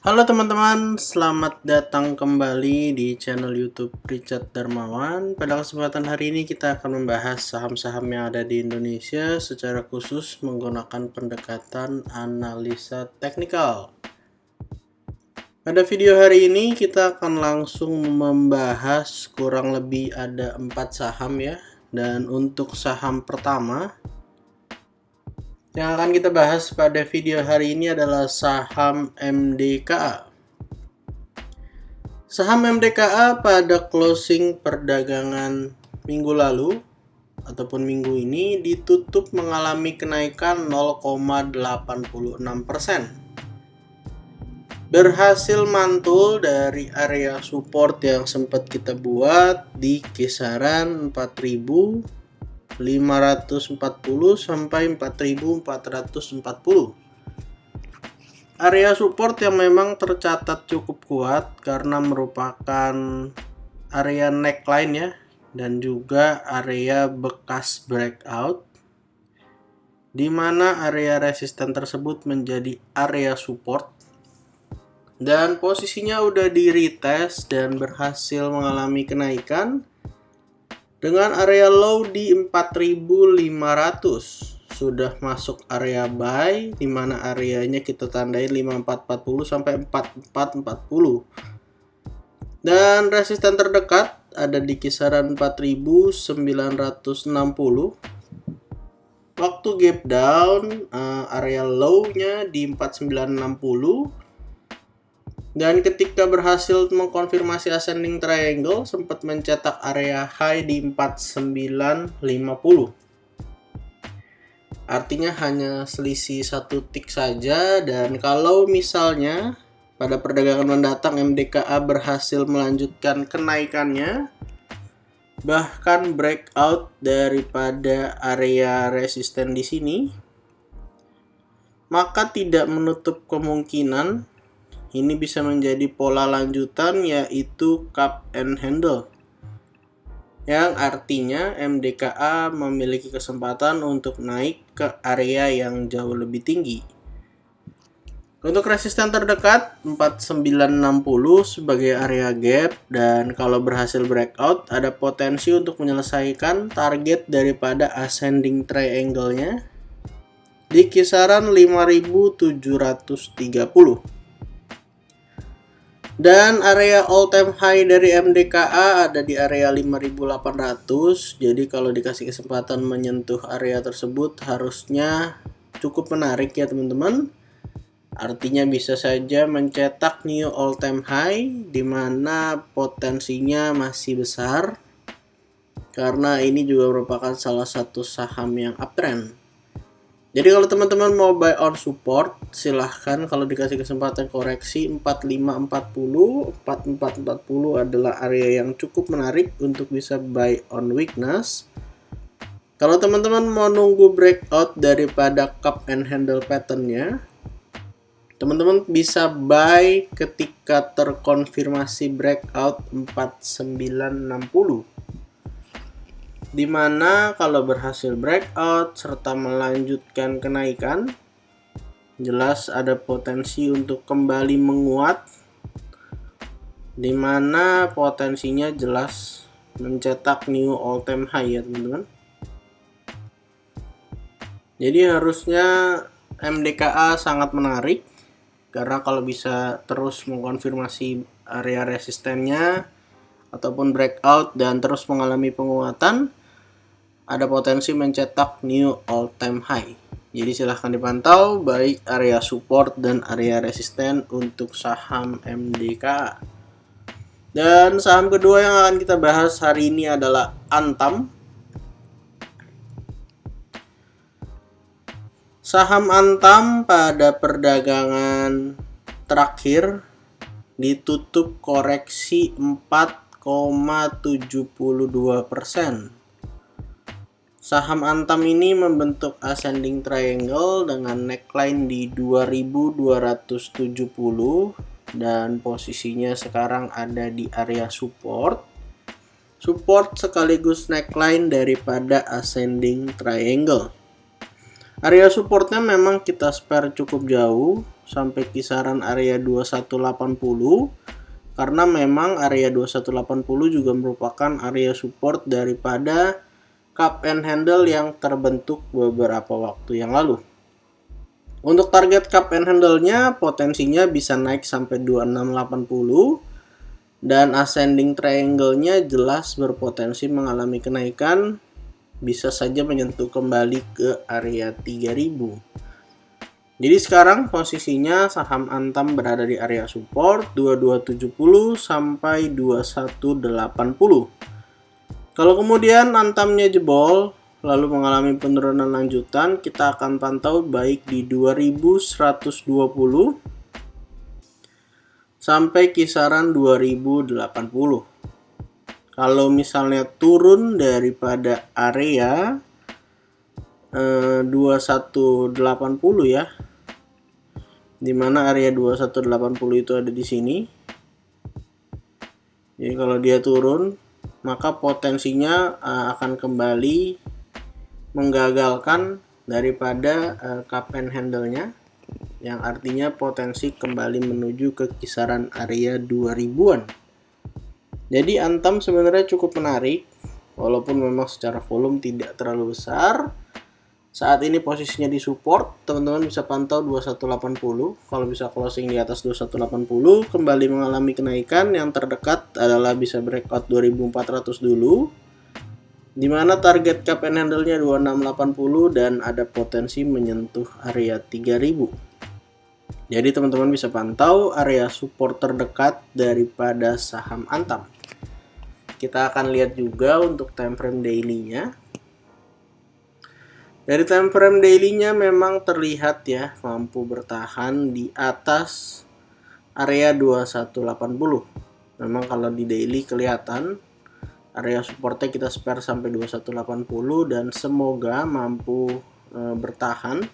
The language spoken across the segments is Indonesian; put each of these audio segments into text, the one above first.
Halo teman-teman, selamat datang kembali di channel YouTube Richard Darmawan. Pada kesempatan hari ini kita akan membahas saham-saham yang ada di Indonesia secara khusus menggunakan pendekatan analisa teknikal. Pada video hari ini kita akan langsung membahas kurang lebih ada 4 saham ya. Dan untuk saham pertama yang akan kita bahas pada video hari ini adalah saham MDKA. Saham MDKA pada closing perdagangan minggu lalu ataupun minggu ini ditutup mengalami kenaikan 0,86%. Berhasil mantul dari area support yang sempat kita buat di kisaran 4.540 sampai 4.440. Area support yang memang tercatat cukup kuat karena merupakan area neckline ya, dan juga area bekas breakout, di mana area resisten tersebut menjadi area support dan posisinya udah di retest dan berhasil mengalami kenaikan dengan area low di 4.500. Sudah masuk area buy, di mana areanya kita tandai 5440 sampai 4440. Dan resisten terdekat ada di kisaran 4960. Waktu gap down, area low-nya di 4960. Dan ketika berhasil mengkonfirmasi ascending triangle, sempat mencetak area high di 4950. Artinya hanya selisih 1 tick saja, dan kalau misalnya pada perdagangan mendatang MDKA berhasil melanjutkan kenaikannya, bahkan breakout daripada area resisten di sini, maka tidak menutup kemungkinan ini bisa menjadi pola lanjutan, yaitu cup and handle, yang artinya MDKA memiliki kesempatan untuk naik ke area yang jauh lebih tinggi. Untuk resisten terdekat 4960 sebagai area gap, dan kalau berhasil breakout ada potensi untuk menyelesaikan target daripada ascending triangle-nya di kisaran 5730. Dan area all time high dari MDKA ada di area 5800. Jadi kalau dikasih kesempatan menyentuh area tersebut harusnya cukup menarik ya teman-teman. Artinya bisa saja mencetak new all time high, di mana potensinya masih besar karena ini juga merupakan salah satu saham yang uptrend. Jadi kalau teman-teman mau buy on support, silahkan. Kalau dikasih kesempatan koreksi 4540, 4440 adalah area yang cukup menarik untuk bisa buy on weakness. Kalau teman-teman mau nunggu breakout daripada cup and handle patternnya, teman-teman bisa buy ketika terkonfirmasi breakout 4960. Dimana kalau berhasil breakout serta melanjutkan kenaikan, jelas ada potensi untuk kembali menguat, dimana potensinya jelas mencetak new all time high ya teman-teman. Jadi harusnya MDKA sangat menarik, karena kalau bisa terus mengkonfirmasi area resistennya ataupun breakout dan terus mengalami penguatan, ada potensi mencetak new all time high. Jadi silahkan dipantau baik area support dan area resisten untuk saham MDKA. Dan saham kedua yang akan kita bahas hari ini adalah Antam. Saham Antam pada perdagangan terakhir ditutup koreksi 4,72%. Saham Antam ini membentuk ascending triangle dengan neckline di 2270 dan posisinya sekarang ada di area support. Support sekaligus neckline daripada ascending triangle. Area supportnya memang kita spare cukup jauh, sampai kisaran area 2180, karena memang area 2180 juga merupakan area support daripada cup and handle yang terbentuk beberapa waktu yang lalu. Untuk target cup and handle-nya potensinya bisa naik sampai 2680, dan ascending triangle-nya jelas berpotensi mengalami kenaikan, bisa saja menyentuh kembali ke area 3000. Jadi sekarang posisinya saham Antam berada di area support 2270 sampai 2180. Kalau kemudian Antamnya jebol lalu mengalami penurunan lanjutan, kita akan pantau baik di 2120 sampai kisaran 2080. Kalau misalnya turun daripada area 2180 ya, dimana area 2180 itu ada di sini. Jadi kalau dia turun, maka potensinya akan kembali menggagalkan daripada cup and handle-nya, yang artinya potensi kembali menuju ke kisaran area 2000-an. Jadi Antam sebenarnya cukup menarik, walaupun memang secara volume tidak terlalu besar. Saat ini posisinya di support, teman-teman bisa pantau 2180. Kalau bisa closing di atas 2180, kembali mengalami kenaikan. Yang terdekat adalah bisa breakout 2400 dulu, dimana target cup and handle-nya 2680 dan ada potensi menyentuh area 3000. Jadi teman-teman bisa pantau area support terdekat daripada saham Antam. Kita akan lihat juga untuk time frame daily-nya. Dari time frame daily-nya memang terlihat ya mampu bertahan di atas area 2180. Memang kalau di daily kelihatan area supportnya kita spare sampai 2180 dan semoga mampu bertahan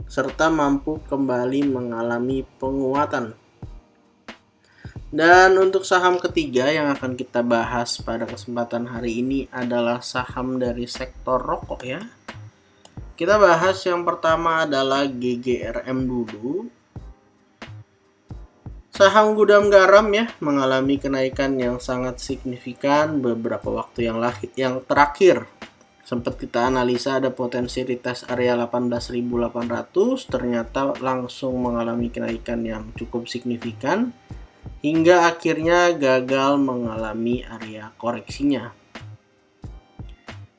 serta mampu kembali mengalami penguatan. Dan untuk saham ketiga yang akan kita bahas pada kesempatan hari ini adalah saham dari sektor rokok ya. Kita bahas yang pertama adalah GGRM dulu. Saham gudang garam ya mengalami kenaikan yang sangat signifikan beberapa waktu yang terakhir. Sempat kita analisa ada potensi retest area 18.800, ternyata langsung mengalami kenaikan yang cukup signifikan hingga akhirnya gagal mengalami area koreksinya.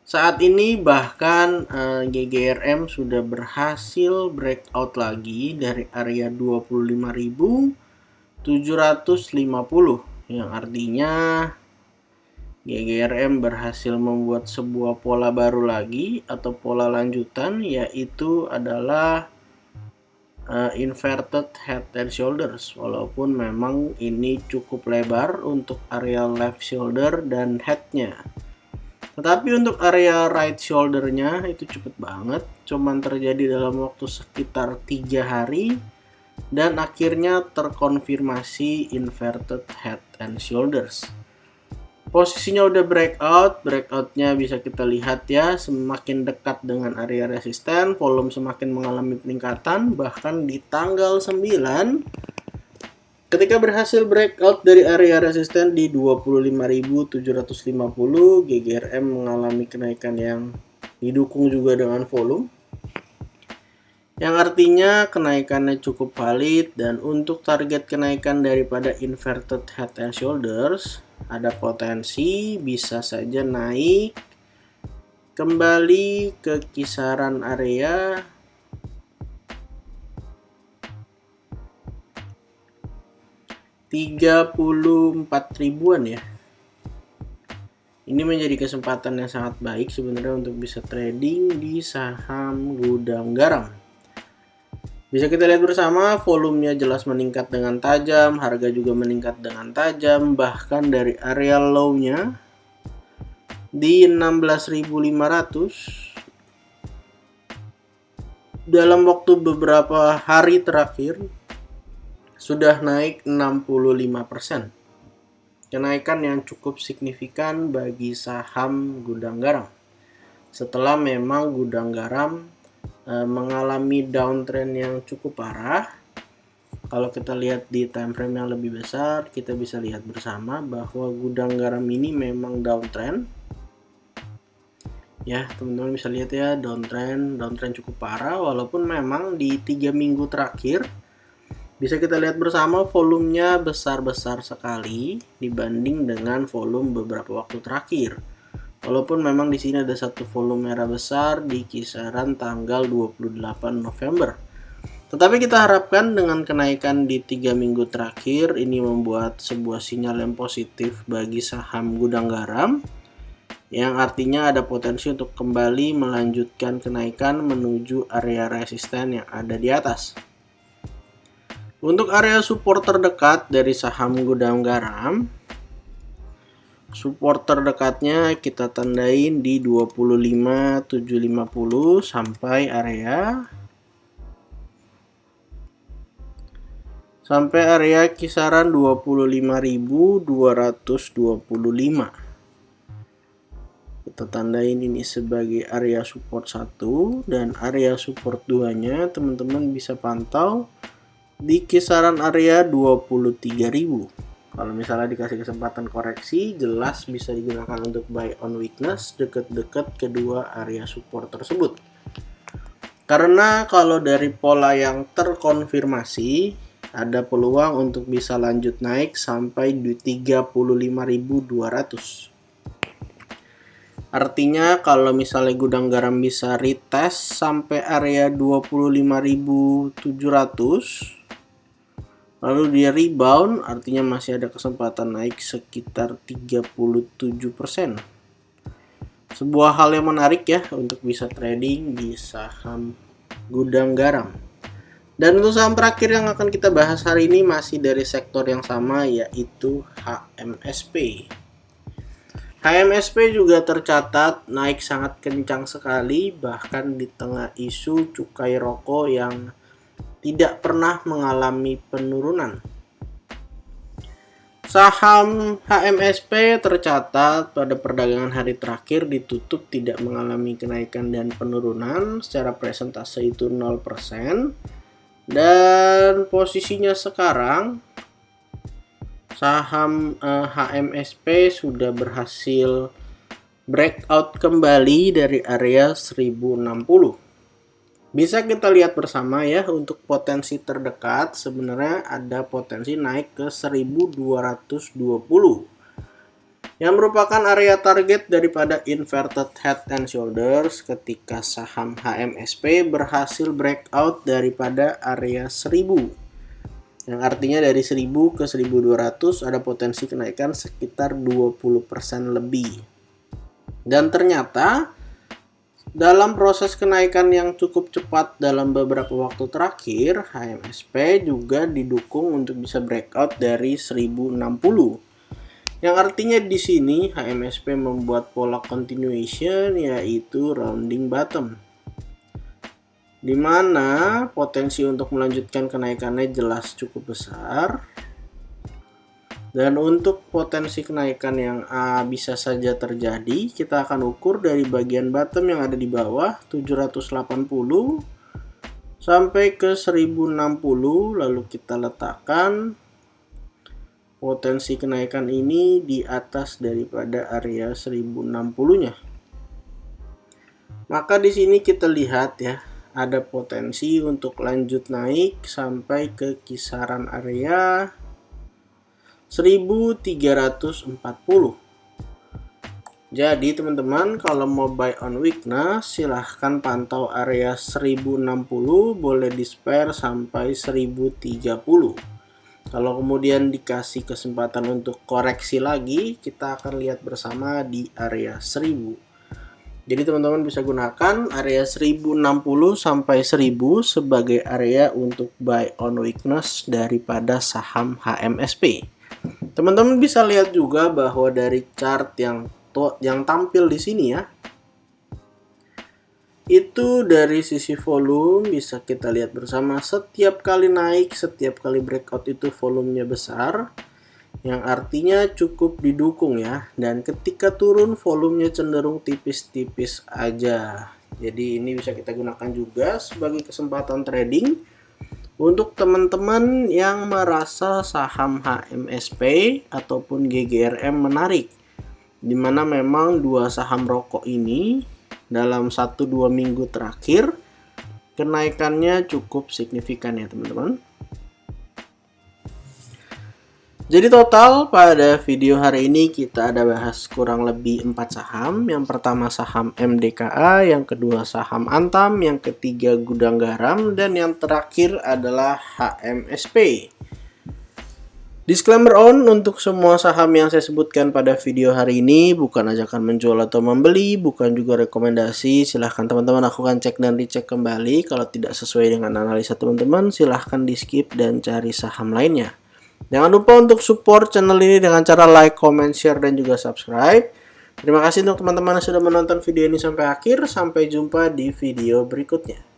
Saat ini bahkan GGRM sudah berhasil breakout lagi dari area 25.750, yang artinya GGRM berhasil membuat sebuah pola baru lagi atau pola lanjutan, yaitu adalah inverted head and shoulders. Walaupun memang ini cukup lebar untuk area left shoulder dan headnya, tetapi untuk area right shouldernya itu cepet banget, cuman terjadi dalam waktu sekitar 3 hari dan akhirnya terkonfirmasi inverted head and shoulders. Posisinya udah breakoutnya bisa kita lihat ya, semakin dekat dengan area resisten, volume semakin mengalami peningkatan. Bahkan di tanggal 9 ketika berhasil breakout dari area resisten di 25.750, GGRM mengalami kenaikan yang didukung juga dengan volume, yang artinya kenaikannya cukup valid. Dan untuk target kenaikan daripada inverted head and shoulders ada potensi bisa saja naik kembali ke kisaran area 34.000-an ya. Ini menjadi kesempatan yang sangat baik sebenarnya untuk bisa trading di saham gudang garam. Bisa kita lihat bersama, volumenya jelas meningkat dengan tajam, harga juga meningkat dengan tajam, bahkan dari area low-nya di 16.500 dalam waktu beberapa hari terakhir sudah naik 65%. Kenaikan yang cukup signifikan bagi saham gudang garam. Setelah memang gudang garam mengalami downtrend yang cukup parah, kalau kita lihat di time frame yang lebih besar, kita bisa lihat bersama bahwa gudang garam ini memang downtrend. Ya, teman-teman bisa lihat ya, downtrend cukup parah, walaupun memang di 3 minggu terakhir bisa kita lihat bersama volumenya besar-besar sekali dibanding dengan volume beberapa waktu terakhir. Walaupun memang di sini ada satu volume merah besar di kisaran tanggal 28 November. Tetapi kita harapkan dengan kenaikan di 3 minggu terakhir ini membuat sebuah sinyal yang positif bagi saham gudang garam, yang artinya ada potensi untuk kembali melanjutkan kenaikan menuju area resisten yang ada di atas. Untuk area support terdekat dari saham gudang garam, support terdekatnya kita tandain di 25.750 sampai area kisaran 25.225. Kita tandain ini sebagai area support 1 dan area support 2-nya teman-teman bisa pantau di kisaran area 23.000. Kalau misalnya dikasih kesempatan koreksi, jelas bisa digunakan untuk buy on weakness dekat-dekat kedua area support tersebut. Karena kalau dari pola yang terkonfirmasi, ada peluang untuk bisa lanjut naik sampai di 35.200. Artinya kalau misalnya gudang garam bisa retest sampai area 25.700, lalu dia rebound, artinya masih ada kesempatan naik sekitar 37%. Sebuah hal yang menarik ya untuk bisa trading di saham gudang garam. Dan untuk saham terakhir yang akan kita bahas hari ini masih dari sektor yang sama, yaitu HMSP. HMSP juga tercatat naik sangat kencang sekali, bahkan di tengah isu cukai rokok yang tidak pernah mengalami penurunan. Saham HMSP tercatat pada perdagangan hari terakhir ditutup tidak mengalami kenaikan dan penurunan, secara persentase itu 0%. Dan posisinya sekarang saham HMSP sudah berhasil breakout kembali dari area 1060. Bisa kita lihat bersama ya, untuk potensi terdekat sebenarnya ada potensi naik ke 1220 yang merupakan area target daripada inverted head and shoulders ketika saham HMSP berhasil breakout daripada area 1000, yang artinya dari 1000 ke 1200 ada potensi kenaikan sekitar 20% lebih. Dan ternyata dalam proses kenaikan yang cukup cepat dalam beberapa waktu terakhir, HMSP juga didukung untuk bisa breakout dari 1060. Yang artinya di sini HMSP membuat pola continuation, yaitu rounding bottom, di mana potensi untuk melanjutkan kenaikannya jelas cukup besar. Dan untuk potensi kenaikan yang bisa saja terjadi, kita akan ukur dari bagian bottom yang ada di bawah 780 sampai ke 1060, lalu kita letakkan potensi kenaikan ini di atas daripada area 1060-nya. Maka di sini kita lihat ya, ada potensi untuk lanjut naik sampai ke kisaran area 1340. Jadi teman-teman, kalau mau buy on weakness silahkan pantau area 1060, boleh di spare sampai 1030. Kalau kemudian dikasih kesempatan untuk koreksi lagi, kita akan lihat bersama di area 1000. Jadi teman-teman bisa gunakan area 1060 sampai 1000 sebagai area untuk buy on weakness daripada saham HMSP. Teman-teman bisa lihat juga bahwa dari chart yang tampil di sini ya, itu dari sisi volume bisa kita lihat bersama, setiap kali naik, setiap kali breakout itu volumenya besar, yang artinya cukup didukung ya. Dan ketika turun volumenya cenderung tipis-tipis aja. Jadi ini bisa kita gunakan juga sebagai kesempatan trading Untuk teman-teman yang merasa saham HMSP ataupun GGRM menarik, dimana memang dua saham rokok ini dalam 1-2 minggu terakhir kenaikannya cukup signifikan ya teman-teman. Jadi total pada video hari ini kita ada bahas kurang lebih 4 saham. Yang pertama saham MDKA, yang kedua saham Antam, yang ketiga Gudang Garam, dan yang terakhir adalah HMSP. Disclaimer on, untuk semua saham yang saya sebutkan pada video hari ini bukan ajakan menjual atau membeli, bukan juga rekomendasi. Silahkan teman-teman lakukan cek dan dicek kembali. Kalau tidak sesuai dengan analisa teman-teman, silahkan di skip dan cari saham lainnya. Jangan lupa untuk support channel ini dengan cara like, comment, share, dan juga subscribe. Terima kasih untuk teman-teman yang sudah menonton video ini sampai akhir. Sampai jumpa di video berikutnya.